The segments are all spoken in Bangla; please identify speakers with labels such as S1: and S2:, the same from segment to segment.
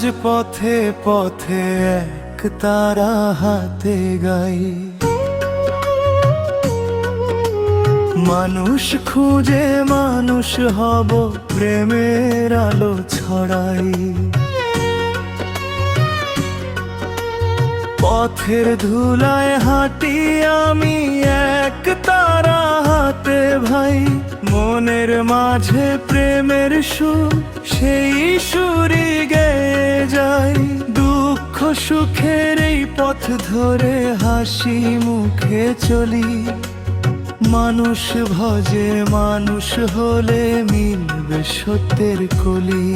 S1: আজ পথে পথে এক তারা হাতে গাই, মানুষ খুঁজে মানুষ হব, প্রেমের আলো ছড়াই। পথের ধুলায় হাঁটি আমি এক তারা হাতে ভাই, মনের মাঝে প্রেমের সুর, সেই সুরই গেয়ে যাই। দুঃখ সুখের এই পথ ধরে হাসি মুখে চলি, মানুষ ভজে মানুষ হলে মিলবে সত্যের কলি।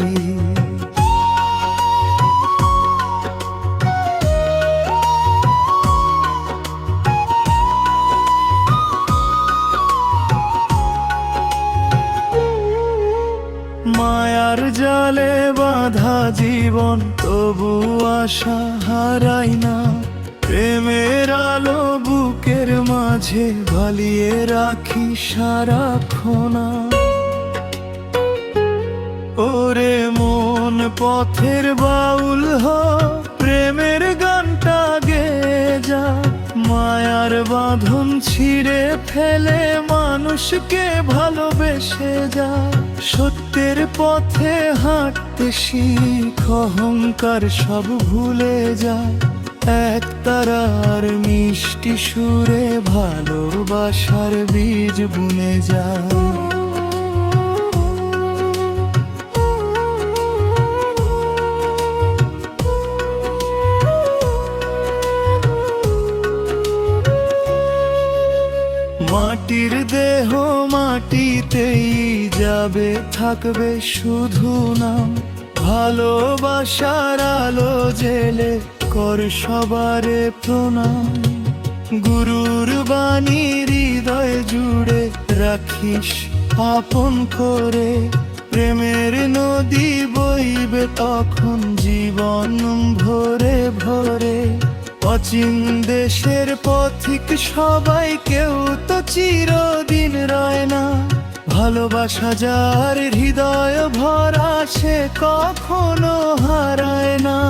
S1: মায়ার জালে বাঁধা জীবন, তবু আশা হারাই না, প্রেমের আলো বুকের মাঝে ভালিয়ে রাখি সারাক্ষণ। ওরে মন পথের বাউল হ, প্রেমের গানটা গেয়ে যা, মায়ার বাঁধন ছিঁড়ে ফেলে মানুষকে ভালোবেসে যা। সত্যের পথে হাঁটতে শিখ, অহংকার সব ভুলে যা, এক তারার মিষ্টি সুরে ভালোবাসার বীজ বুনে যা। মাটির দেহ মাটিতেই যাবে, থাকবে শুধু নাম, ভালোবাসার আলো জেলে কর সবারে প্রণাম। গুরুর বাণী হৃদয় জুড়ে রাখিস আপন করে, প্রেমের নদী বইবে তখন জীবন ভরে ভরে। অচিন দেশের পথিক সবাই, কেউ তো চিরদিন রয় না, ভালোবাসা যার হৃদয় ভরা সে কখনো হারায় না।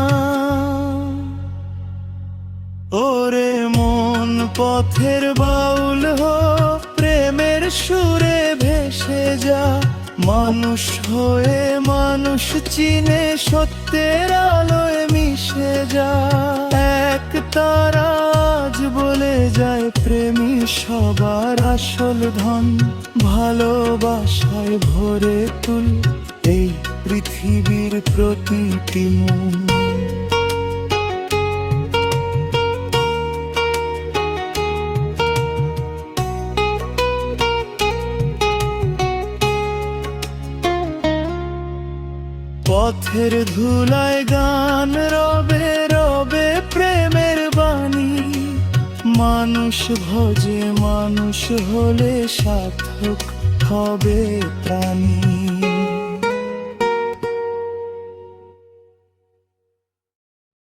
S1: ওরে মন পথের বাউল হো, প্রেমের সুরে ভেসে যা, মানুষ হয়ে মানুষ চিনে সত্যের আলোয় মিশে যা। এক তারা আজ বলে যায়, প্রেমী সবার আসল ধন, ভালোবাসায় ভরে তুল এই পৃথিবীর প্রতিটি মন। পথের ধুলায় গান রবে রবে প্রেমের বাণী, মানুষ ভজে মানুষ হলে সার্থক হবে প্রাণী।